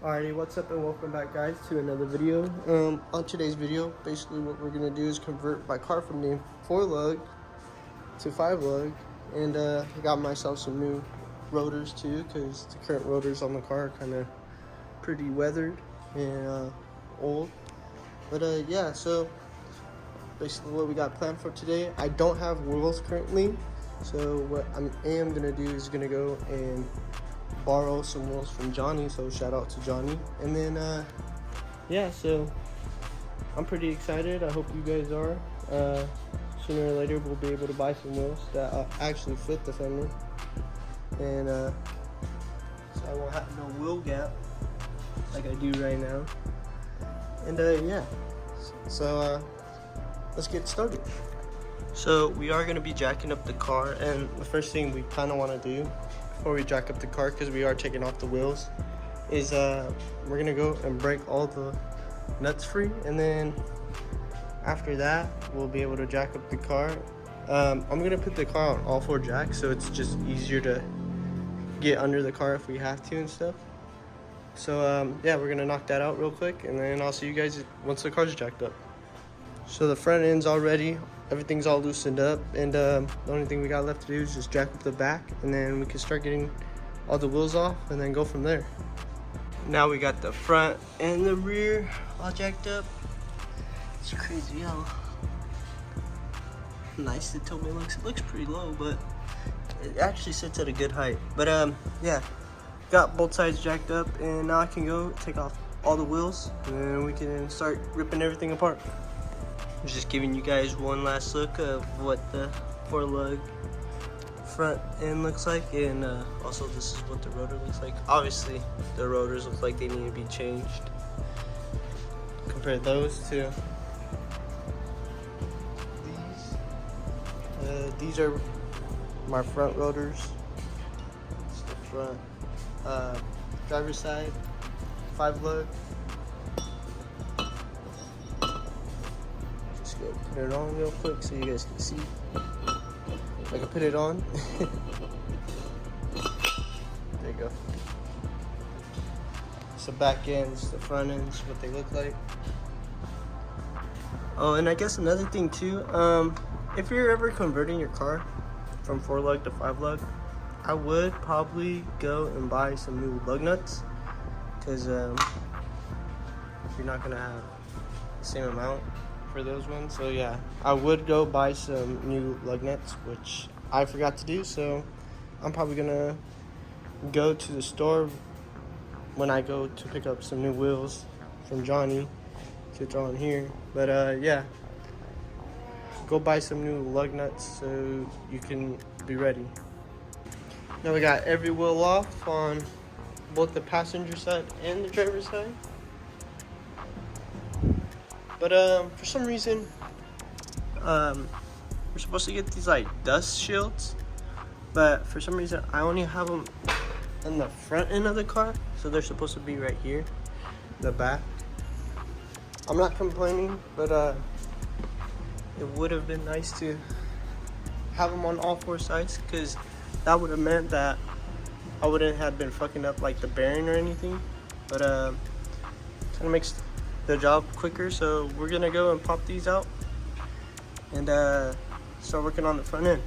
Alrighty, what's up and welcome back guys to another video. On today's video, basically what we're gonna do is convert my car from the 4-lug to 5-lug, and I got myself some new rotors too, because the current rotors on the car are kind of pretty weathered and old. But yeah, so basically what we got planned for today, I don't have wheels currently, so what I am gonna do is gonna go and borrow some wheels from Johnny, so shout out to Johnny. And then yeah, so I'm pretty excited. I hope you guys are. Sooner or later we'll be able to buy some wheels that actually fit the Fender, and so I won't have no wheel gap like I do right now. And yeah, so let's get started. So we are going to be jacking up the car, and the first thing we kind of want to do before we jack up the car, because we are taking off the wheels, is we're gonna go and break all the nuts free, and then after that we'll be able to jack up the car. I'm gonna put the car on all 4 jacks, so it's just easier to get under the car if we have to and stuff. So yeah, we're gonna knock that out real quick, and then I'll see you guys once the car's jacked up. So the front end's all ready, everything's all loosened up, and the only thing we got left to do is just jack up the back, and then we can start getting all the wheels off and then go from there. Now we got the front and the rear all jacked up. It's crazy how nice the tow looks. It looks pretty low, but it actually sits at a good height. But yeah, got both sides jacked up, and now I can go take off all the wheels, and then we can start ripping everything apart. Just giving you guys one last look of what the 4-lug front end looks like, and also this is what the rotor looks like. Obviously the rotors look like they need to be changed. Compare those to these. These are my front rotors. It's the front driver's side 5-lug. Put it on real quick so you guys can see. I can put it on. There you go. So back ends, the front ends, what they look like. Oh, and I guess another thing too, if you're ever converting your car from 4-lug to 5-lug, I would probably go and buy some new lug nuts, because you're not gonna have the same amount for those ones. So yeah, I would go buy some new lug nuts, which I forgot to do, so I'm probably gonna go to the store when I go to pick up some new wheels from Johnny to throw in here. But yeah, go buy some new lug nuts so you can be ready. Now we got every wheel off on both the passenger side and the driver's side. But for some reason, we're supposed to get these like dust shields, but for some reason I only have them in the front end of the car, so they're supposed to be right here, the back. I'm not complaining, but it would have been nice to have them on all 4 sides, because that would have meant that I wouldn't have been fucking up like the bearing or anything. But kind of makes the job quicker, so we're gonna go and pop these out and start working on the front end.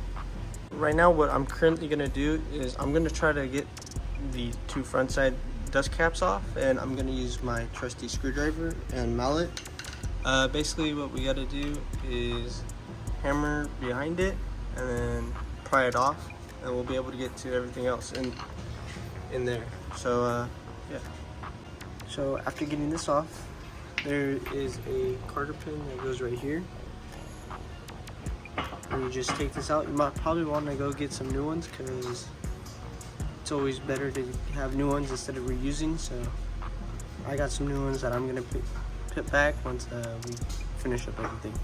Right now what I'm currently gonna do is I'm gonna try to get the 2 front side dust caps off, and I'm gonna use my trusty screwdriver and mallet. Basically what we gotta do is hammer behind it and then pry it off, and we'll be able to get to everything else in there. So yeah, so after getting this off, there is a carter pin that goes right here, and you just take this out. You might probably want to go get some new ones, because it's always better to have new ones instead of reusing. So I got some new ones that I'm gonna put back once we finish up everything.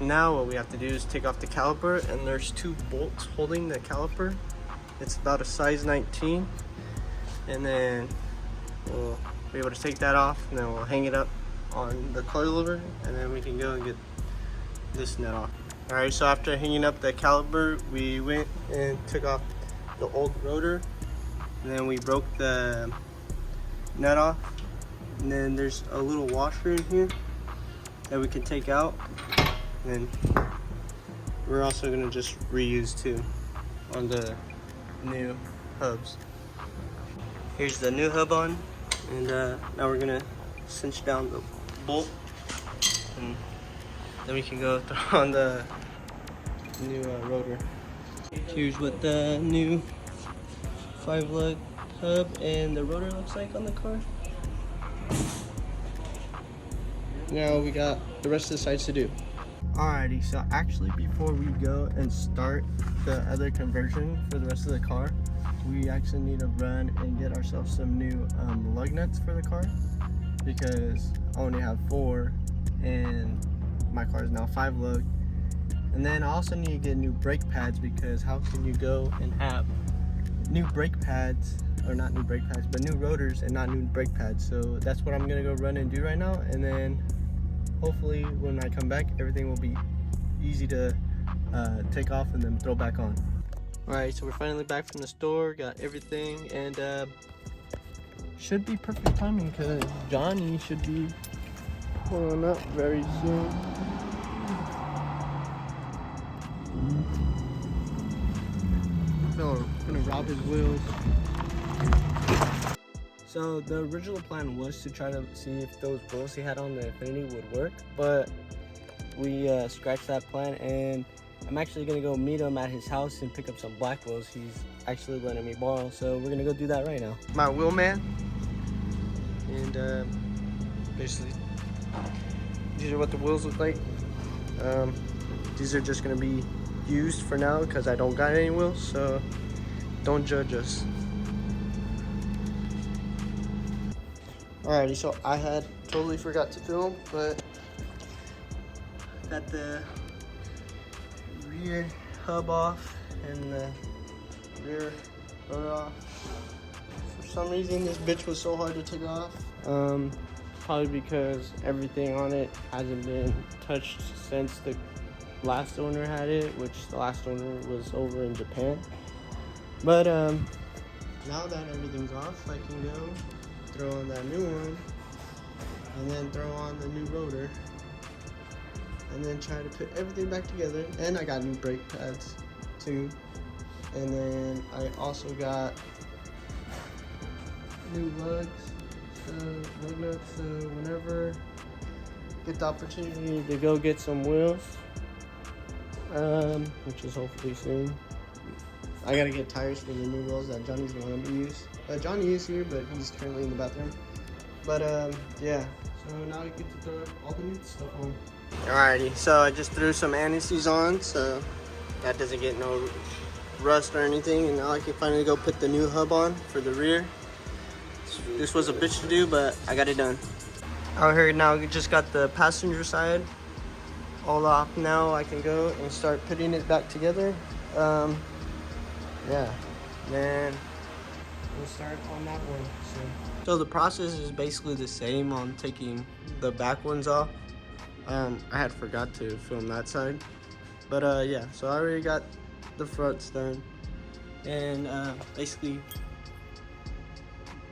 Now what we have to do is take off the caliper, and there's 2 bolts holding the caliper. It's about a size 19, and then we'll be able to take that off, and then we'll hang it up on the coilover, and then we can go and get this nut off. Alright, so after hanging up the caliper, we went and took off the old rotor, and then we broke the nut off. And then there's a little washer in here that we can take out. And then we're also gonna just reuse too on the new hubs. Here's the new hub on, and now we're gonna cinch down the bolt, and then we can go throw on the new rotor. Here's what the new 5-lug hub and the rotor looks like on the car. Now we got the rest of the sides to do. Alrighty, so actually before we go and start the other conversion for the rest of the car, we actually need to run and get ourselves some new lug nuts for the car, because I only have 4 and my car is now 5-lug. And then I also need to get new brake pads, because how can you go and have new brake pads, or not new brake pads, but new rotors and not new brake pads? So that's what I'm gonna go run and do right now, and then hopefully when I come back, everything will be easy to take off and then throw back on. Alright, so we're finally back from the store, got everything, and should be perfect timing because Johnny should be pulling up very soon. No, I'm gonna rob his wheels. So the original plan was to try to see if those wheels he had on the Infiniti would work, but we scratched that plan, and I'm actually gonna go meet him at his house and pick up some black wheels he's actually letting me borrow. So we're gonna go do that right now. My wheel man, and basically these are what the wheels look like. These are just gonna be used for now because I don't got any wheels, so don't judge us. Alrighty, so I had totally forgot to film, but got the rear hub off and the rear rotor off. For some reason this bitch was so hard to take off. Probably because everything on it hasn't been touched since the last owner had it, which the last owner was over in Japan. But now that everything's off, I can go throw on that new one and then throw on the new rotor and then try to put everything back together. And I got new brake pads too, and then I also got new lug nuts, so whenever I get the opportunity to go get some wheels, which is hopefully soon. I gotta get tires for the new wheels that Johnny's gonna let me use. Johnny is here, but he's currently in the bathroom. But yeah, so now I get to throw all the new stuff on. Alrighty, so I just threw some anti-seize on, so that doesn't get no rust or anything. And now I can finally go put the new hub on for the rear. This was a bitch to do, but I got it done. Out here now, we just got the passenger side all off. Now I can go and start putting it back together. Yeah, then we'll start on that one soon. So the process is basically the same on taking the back ones off. I had forgot to film that side, but yeah, so I already got the fronts done, and basically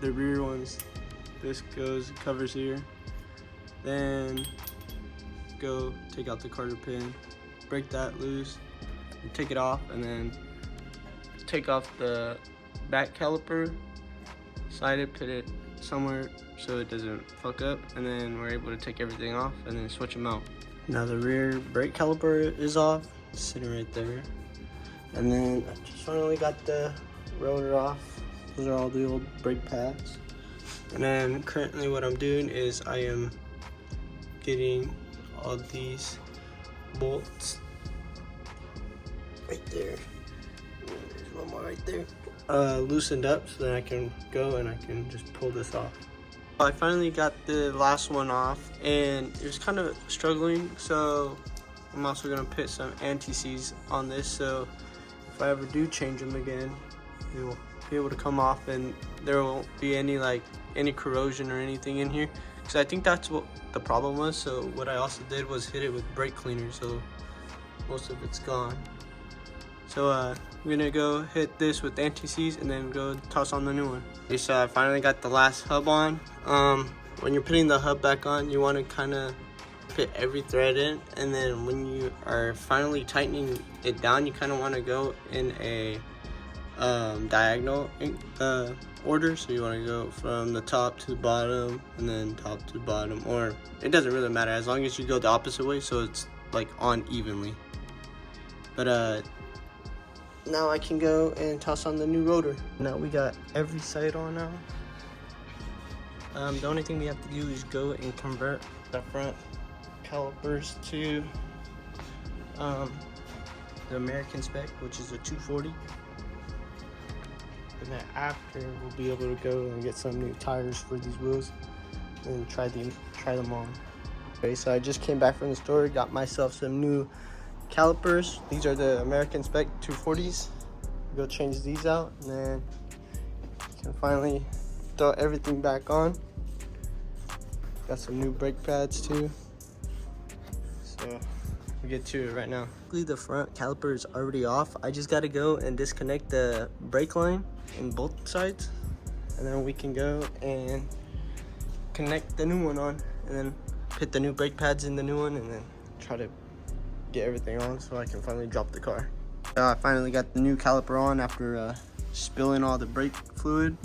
the rear ones, this covers here, then go take out the carter pin, break that loose, and take it off, and then take off the back caliper, slide it, put it somewhere so it doesn't fuck up, and then we're able to take everything off and then switch them out. Now the rear brake caliper is off, it's sitting right there, and then I just finally got the rotor off. Those are all the old brake pads. And then currently what I'm doing is I am getting all these bolts right there. There's one more right there. Loosened up so that I can go and I can just pull this off. I finally got the last one off and it was kind of struggling, so I'm also gonna put some anti-seize on this, so if I ever do change them again, it will be able to come off and there won't be any corrosion or anything in here, because I think that's what the problem was. So what I also did was hit it with brake cleaner, so most of it's gone. So we're gonna go hit this with anti-seize and then go toss on the new one. Okay, so I finally got the last hub on. When you're putting the hub back on, you want to kind of fit every thread in, and then when you are finally tightening it down, you kind of want to go in a diagonal order. So you want to go from the top to the bottom and then top to bottom, or it doesn't really matter as long as you go the opposite way so it's like on evenly. But now I can go and toss on the new rotor. Now we got every side on now. The only thing we have to do is go and convert the front calipers to the American spec, which is a 240. And then after, we'll be able to go and get some new tires for these wheels and try them on. Okay, so I just came back from the store, got myself some new calipers. These are the American spec 240s. Go change these out, and then can finally throw everything back on. Got some new brake pads too. So we'll get to it right now. The front caliper is already off. I just gotta go and disconnect the brake line in both sides, and then we can go and connect the new one on, and then put the new brake pads in the new one, and then try to get everything on so I can finally drop the car. I finally got the new caliper on after spilling all the brake fluid.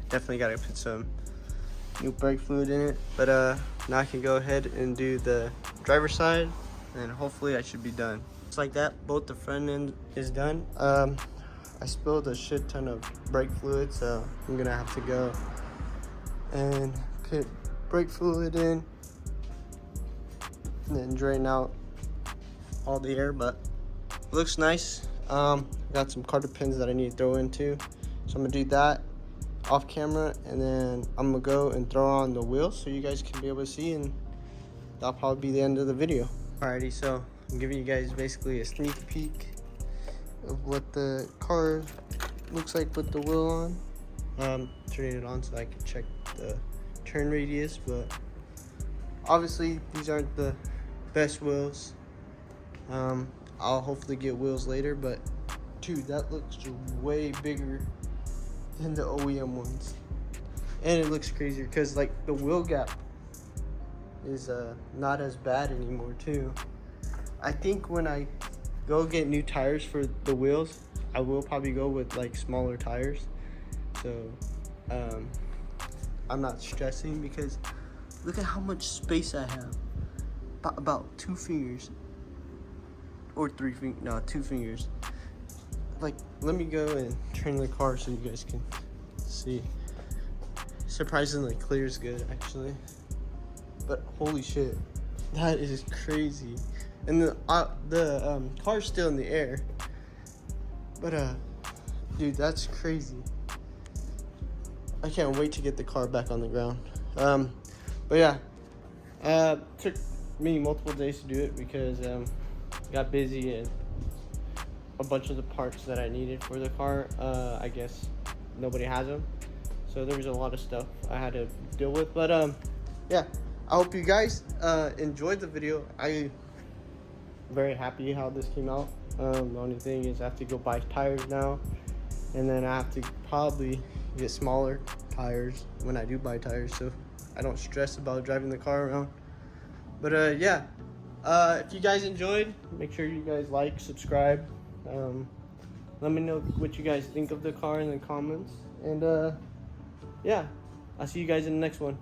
Definitely gotta put some new brake fluid in it, but now I can go ahead and do the driver's side, and hopefully I should be done. Just like that, both the front end is done. I spilled a shit ton of brake fluid, so I'm gonna have to go and put brake fluid in and then drain out all the air, but it looks nice. Got some carter pins that I need to throw in too, so I'm gonna do that off camera, and then I'm gonna go and throw on the wheels so you guys can be able to see, and that'll probably be the end of the video. Alrighty, so I'm giving you guys basically a sneak peek of what the car looks like with the wheel on. Turning it on so I can check the turn radius, but obviously these aren't the best wheels. I'll hopefully get wheels later, but dude, that looks way bigger than the OEM ones, and it looks crazier because like the wheel gap is not as bad anymore too. I think when I go get new tires for the wheels, I will probably go with like smaller tires, so I'm not stressing, because look at how much space I have. About 2 fingers or 3 fingers, no, 2 fingers. Like, let me go and turn the car so you guys can see. Surprisingly clear is good actually, but holy shit, that is crazy. And the car's still in the air, but dude, that's crazy. I can't wait to get the car back on the ground. But yeah, took me multiple days to do it because got busy, and a bunch of the parts that I needed for the car, I guess nobody has them, so there was a lot of stuff I had to deal with. But yeah, I hope you guys enjoyed the video. I'm very happy how this came out. The only thing is I have to go buy tires now, and then I have to probably get smaller tires when I do buy tires, so I don't stress about driving the car around. But yeah, if you guys enjoyed, make sure you guys like, subscribe. Let me know what you guys think of the car in the comments, and yeah, I'll see you guys in the next one.